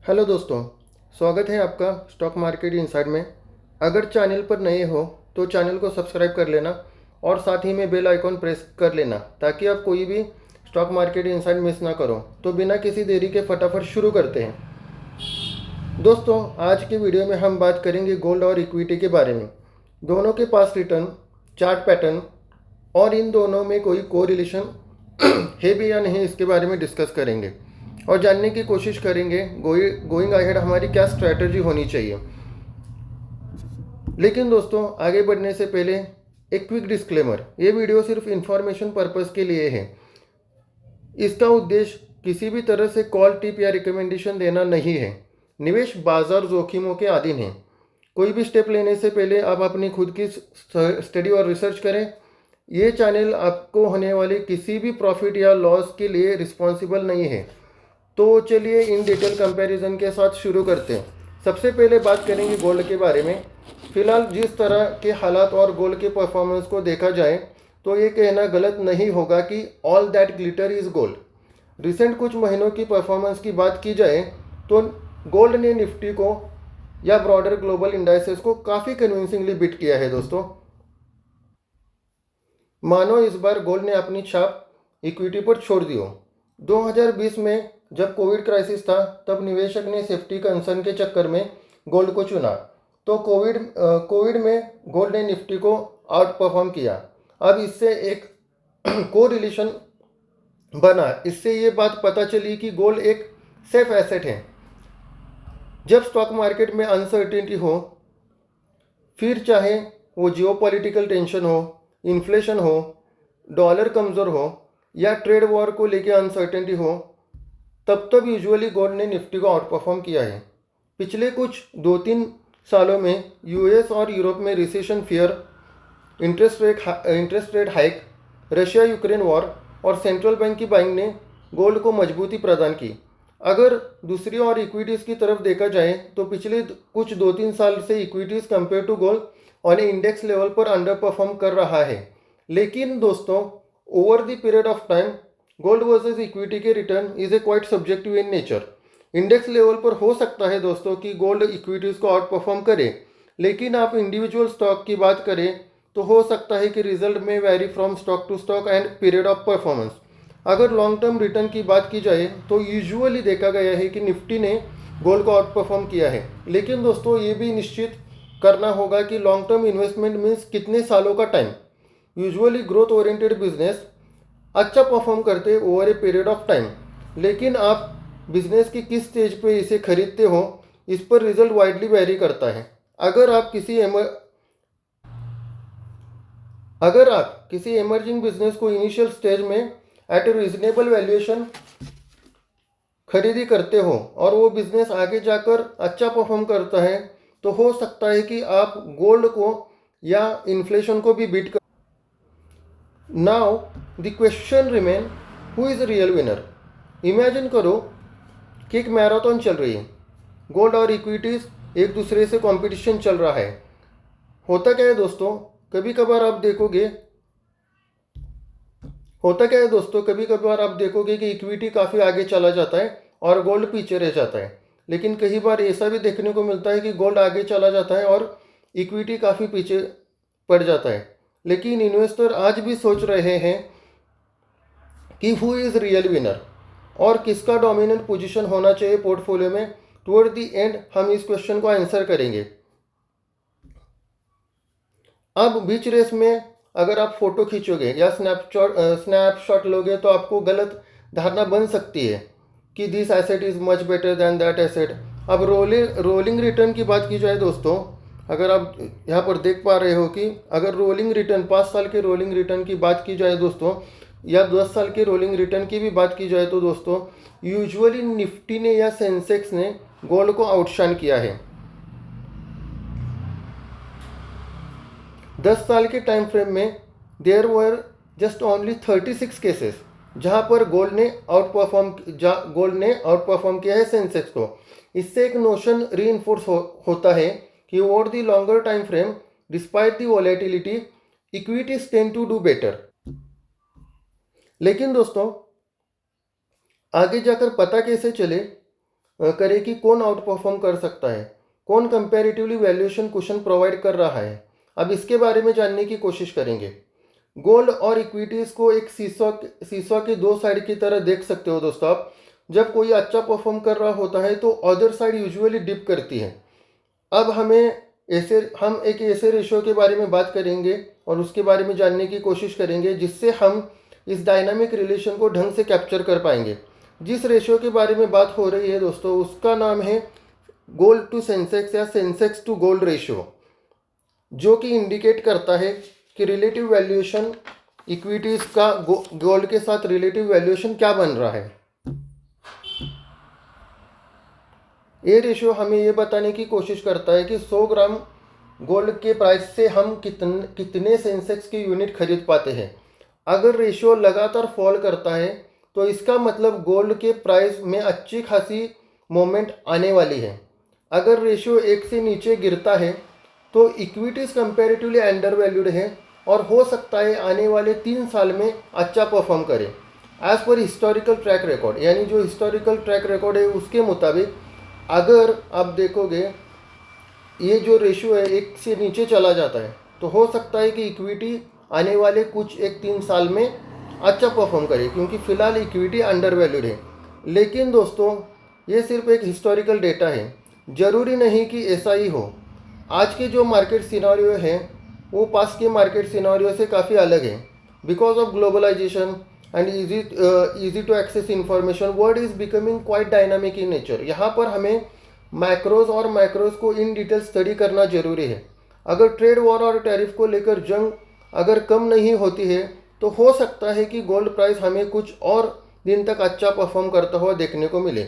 Hello दोस्तों, स्वागत है आपका स्टॉक मार्केट इनसाइड में। अगर चैनल पर नए हो तो चैनल को सब्सक्राइब कर लेना और साथ ही में बेल आइकॉन प्रेस कर लेना ताकि आप कोई भी स्टॉक मार्केट इनसाइड मिस ना करो। तो बिना किसी देरी के फटाफट शुरू करते हैं। दोस्तों, आज के वीडियो में हम बात करेंगे गोल्ड और इक्विटी के बारे में। दोनों के पास रिटर्न, चार्ट पैटर्न और इन दोनों में कोई कोरिलेशन है भी या नहीं, इसके बारे में डिस्कस करेंगे और जानने की कोशिश करेंगे गोइंग अहेड हमारी क्या स्ट्रैटेजी होनी चाहिए। लेकिन दोस्तों, आगे बढ़ने से पहले एक क्विक डिस्क्लेमर। ये वीडियो सिर्फ इंफॉर्मेशन पर्पस के लिए है। इसका उद्देश्य किसी भी तरह से कॉल, टिप या रिकमेंडेशन देना नहीं है। निवेश बाजार जोखिमों के अधीन है। कोई भी स्टेप लेने से पहले आप अपनी खुद की स्टडी और रिसर्च करें। ये चैनल आपको होने वाले किसी भी प्रॉफिट या लॉस के लिए रिस्पॉन्सिबल नहीं है। तो चलिए इन डिटेल कंपैरिजन के साथ शुरू करते हैं। सबसे पहले बात करेंगे गोल्ड के बारे में। फिलहाल जिस तरह के हालात और गोल्ड के परफॉर्मेंस को देखा जाए तो ये कहना गलत नहीं होगा कि all that glitter is gold. Recent कुछ महीनों की परफॉर्मेंस की बात की जाए तो गोल्ड ने निफ्टी को या ब्रॉडर ग्लोबल इंडाइसेस को काफ़ी कन्विंसिंगली बीट किया है दोस्तों। मानो इस बार गोल्ड ने अपनी छाप इक्विटी पर छोड़ दी हो। 2020 में जब कोविड क्राइसिस था तब निवेशक ने सेफ्टी कंसर्न के चक्कर में गोल्ड को चुना। तो कोविड में गोल्ड ने निफ्टी को आउट परफॉर्म किया। अब इससे एक को रिलेशन बना। इससे ये बात पता चली कि गोल्ड एक सेफ एसेट है। जब स्टॉक मार्केट में अनसर्टेनिटी हो, फिर चाहे वो जियोपॉलिटिकल टेंशन हो, इन्फ्लेशन हो, डॉलर कमज़ोर हो या ट्रेड वॉर को लेकर अनसर्टेनिटी हो, तब यूजुअली गोल्ड ने निफ्टी को आउट परफॉर्म किया है। पिछले कुछ 2-3 सालों में यूएस और यूरोप में recession fear, interest rate hike, Russia Ukraine war और सेंट्रल बैंक की बाइंग ने गोल्ड को मजबूती प्रदान की। अगर दूसरी ओर इक्विटीज़ की तरफ देखा जाए तो पिछले कुछ 2-3 साल से equities compare to gold on index level पर अंडर परफॉर्म कर रहा है। लेकिन दोस्तों, over the period of time gold versus equity के return is a quite subjective in nature. Index level पर हो सकता है दोस्तों कि गोल्ड इक्विटीज़ को आउट परफॉर्म करे, लेकिन आप इंडिविजुअल स्टॉक की बात करें तो हो सकता है कि रिजल्ट में very from stock to stock and period of performance. अगर लॉन्ग टर्म रिटर्न की बात की जाए तो यूजुअली देखा गया है कि निफ्टी ने गोल्ड को आउट परफॉर्म किया है। लेकिन दोस्तों, ये भी निश्चित करना होगा कि लॉन्ग टर्म इन्वेस्टमेंट मीन्स कितने सालों का time. Usually growth oriented business अच्छा परफॉर्म करते over a period of time, लेकिन आप बिजनेस की किस स्टेज पे इसे खरीदते हो, इस पर रिजल्ट वाइडली वेरी करता है। अगर आप किसी इमर्जिंग बिजनेस को इनिशियल स्टेज में एट ए रिजनेबल वैल्यूएशन खरीदी करते हो और वो बिजनेस आगे जाकर अच्छा परफॉर्म करता है, तो हो सकता है कि आप गोल्ड को या इन्फ्लेशन को भी बीट कर। Now the question remain, who is real winner. Imagine करो कि एक मैराथन चल रही है। गोल्ड और इक्विटीज़ एक दूसरे से कंपटीशन चल रहा है। होता क्या है दोस्तों, कभी कभार आप देखोगे कि इक्विटी काफ़ी आगे चला जाता है और गोल्ड पीछे रह जाता है। लेकिन कई बार ऐसा भी देखने को मिलता है कि गोल्ड आगे चला जाता है और इक्विटी काफ़ी पीछे पड़ जाता है। लेकिन इन्वेस्टर आज भी सोच रहे हैं कि हु इज़ रियल विनर और किसका डोमिनेंट पोजीशन होना चाहिए पोर्टफोलियो में। टुवर्ड द एंड हम इस क्वेश्चन को आंसर करेंगे। अब बीच रेस में अगर आप फोटो खींचोगे या स्नैपशॉट लोगे तो आपको गलत धारणा बन सकती है कि this asset is much better than that asset. अब रोलिंग रिटर्न की बात की जाए दोस्तों, अगर आप यहाँ पर देख पा रहे हो कि अगर रोलिंग रिटर्न 5 साल के रोलिंग रिटर्न की बात की जाए दोस्तों, या 10 साल के रोलिंग रिटर्न की भी बात की जाए तो दोस्तों, यूजुअली निफ्टी ने या सेंसेक्स ने गोल्ड को आउटशाइन किया है। 10 साल के टाइम फ्रेम में there were just only 36 cases जहां पर गोल्ड ने आउट परफॉर्म किया है सेंसेक्स को। इससे एक नोशन रीइंफोर्स होता है कि over the longer time frame despite the volatility equities tend to do better. लेकिन दोस्तों, आगे जाकर पता कैसे चले करे कि कौन आउट परफॉर्म कर सकता है, कौन कंपैरेटिवली वैल्यूएशन कुशन प्रोवाइड कर रहा है। अब इसके बारे में जानने की कोशिश करेंगे। गोल्ड और इक्विटीज़ को एक सीसॉ के दो साइड की तरह देख सकते हो दोस्तों आप। जब कोई अच्छा परफॉर्म कर रहा होता है तो अदर साइड यूजुअली डिप करती है। अब हम एक ऐसे रेशियो के बारे में बात करेंगे और उसके बारे में जानने की कोशिश करेंगे जिससे हम इस डायनामिक रिलेशन को ढंग से कैप्चर कर पाएंगे। जिस रेशियो के बारे में बात हो रही है दोस्तों, उसका नाम है गोल्ड टू सेंसेक्स या सेंसेक्स टू गोल्ड रेशियो, जो कि इंडिकेट करता है कि रिलेटिव वैल्यूएशन इक्विटीज़ का गोल्ड के साथ रिलेटिव वैल्यूएशन क्या बन रहा है। ये रेशियो हमें ये बताने की कोशिश करता है कि 100 ग्राम गोल्ड के प्राइस से हम कितने सेंसेक्स की यूनिट खरीद पाते हैं। अगर रेशियो लगातार फॉल करता है तो इसका मतलब गोल्ड के प्राइस में अच्छी खासी मोमेंट आने वाली है। अगर रेशियो 1 से नीचे गिरता है तो इक्विटीज़ कंपैरेटिवली अंडर वैल्यूड है और हो सकता है आने वाले 3 साल में अच्छा परफॉर्म करे। As per historical track record, यानी जो हिस्टोरिकल ट्रैक रिकॉर्ड है उसके मुताबिक अगर आप देखोगे ये जो रेशियो है 1 से नीचे चला जाता है तो हो सकता है कि इक्विटी आने वाले कुछ 1-3 साल में अच्छा परफॉर्म करे, क्योंकि फ़िलहाल इक्विटी अंडर वैल्यूड है। लेकिन दोस्तों ये सिर्फ एक हिस्टोरिकल डेटा है, ज़रूरी नहीं कि ऐसा ही हो। आज के जो मार्केट सिनारियो है वो पास के मार्केट सिनारियो से काफ़ी अलग है। Because of globalisation and easy to access information, world is becoming quite dynamic in nature. यहाँ पर हमें मैक्रोज को इन डिटेल स्टडी करना जरूरी है। अगर ट्रेड वॉर और टैरिफ को लेकर जंग अगर कम नहीं होती है तो हो सकता है कि गोल्ड प्राइस हमें कुछ और दिन तक अच्छा परफॉर्म करता हुआ देखने को मिले।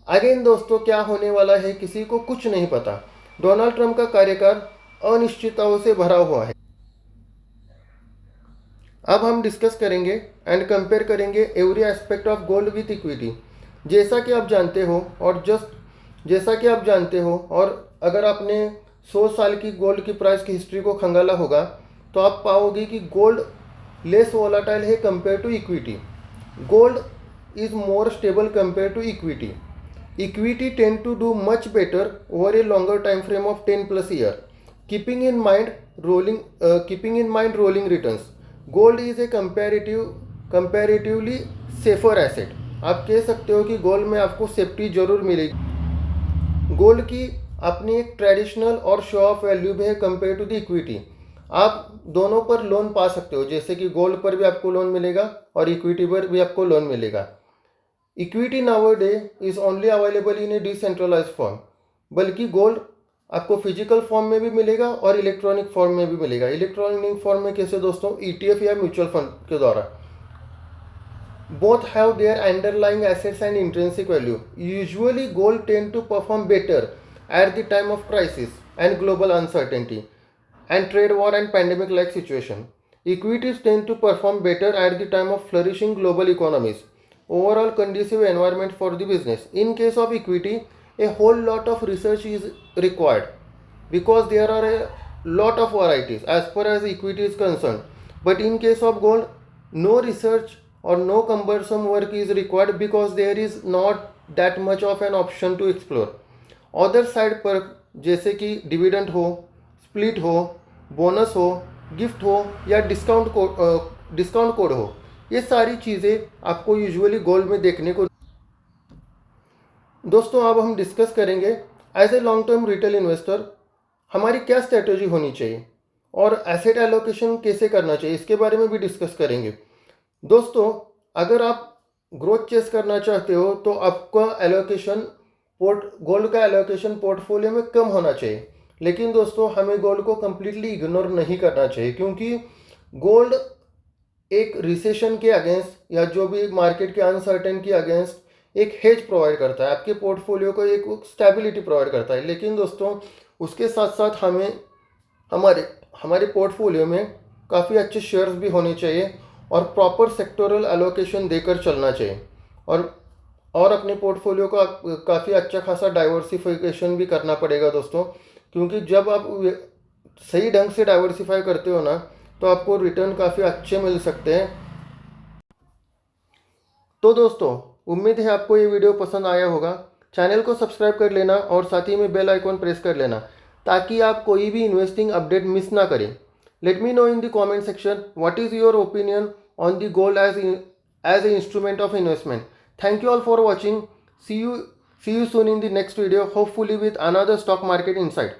अगेन दोस्तों, क्या होने वाला है किसी को कुछ नहीं पता। डोनाल्ड ट्रंप का कार्यकाल अनिश्चितताओं से भरा हुआ है। अब हम डिस्कस करेंगे एंड कंपेयर करेंगे every aspect of gold with equity. जैसा कि आप जानते हो और अगर आपने 100 साल की गोल्ड की प्राइस की हिस्ट्री को खंगाला होगा तो आप पाओगे कि गोल्ड लेस वोलाटाइल है compare to equity. Gold is more stable compare to equity. Equity tend to do much better over a longer time frame of 10+ year. Keeping in mind rolling returns, gold is a comparatively safer asset. आप कह सकते हो कि gold में आपको safety जरूर मिलेगी। Gold की अपनी एक ट्रेडिशनल और शो ऑफ वैल्यू भी है कंपेयर टू द इक्विटी। आप दोनों पर लोन पा सकते हो, जैसे कि गोल्ड पर भी आपको लोन मिलेगा और इक्विटी पर भी आपको लोन मिलेगा। Equity nowadays is only available in a decentralise form, बल्कि गोल्ड आपको फिजिकल फॉर्म में भी मिलेगा और इलेक्ट्रॉनिक फॉर्म में भी मिलेगा। इलेक्ट्रॉनिक फॉर्म में कैसे दोस्तों, ETF या म्यूचुअल फंड के द्वारा। Both have their underlying assets and intrinsic value. Usually gold tend to perform better at the time of crisis and global uncertainty and trade war and pandemic like situation. Equities tend to perform better at the time of flourishing global economies, overall conducive environment for the business. In case of equity, a whole lot of research is required because there are a lot of varieties as far as equity is concerned. But in case of gold, no research or no cumbersome work is required because there is not that much of an option to explore. Other side पर जैसे कि dividend हो, split हो, bonus हो, gift हो या discount code हो, ये सारी चीज़ें आपको यूजुअली गोल्ड में देखने को। दोस्तों अब हम डिस्कस करेंगे as a long term retail investor हमारी क्या स्ट्रेटजी होनी चाहिए और एसेट एलोकेशन कैसे करना चाहिए, इसके बारे में भी डिस्कस करेंगे। दोस्तों अगर आप ग्रोथ चेस करना चाहते हो तो आपका गोल्ड का एलोकेशन पोर्टफोलियो में कम होना चाहिए। लेकिन दोस्तों हमें गोल्ड को कम्प्लीटली इग्नोर नहीं करना चाहिए, क्योंकि गोल्ड एक रिसेशन के अगेंस्ट या जो भी मार्केट के अनसर्टेन के अगेंस्ट एक हेज प्रोवाइड करता है, आपके पोर्टफोलियो को एक स्टेबिलिटी प्रोवाइड करता है। लेकिन दोस्तों उसके साथ साथ हमें हमारे पोर्टफोलियो में काफ़ी अच्छे शेयर्स भी होने चाहिए और प्रॉपर सेक्टोरल एलोकेशन देकर चलना चाहिए और अपने पोर्टफोलियो का काफ़ी अच्छा खासा डाइवर्सिफिकेशन भी करना पड़ेगा दोस्तों, क्योंकि जब आप सही ढंग से डाइवर्सिफाई करते हो ना तो आपको रिटर्न काफ़ी अच्छे मिल सकते हैं। तो दोस्तों उम्मीद है आपको ये वीडियो पसंद आया होगा। चैनल को सब्सक्राइब कर लेना और साथ ही में बेल आइकॉन प्रेस कर लेना ताकि आप कोई भी इन्वेस्टिंग अपडेट मिस ना करें। Let me know in the comment section what is your opinion on the gold as an instrument of investment. Thank you all for watching. See you soon in the next video, hopefully with another stock market insight.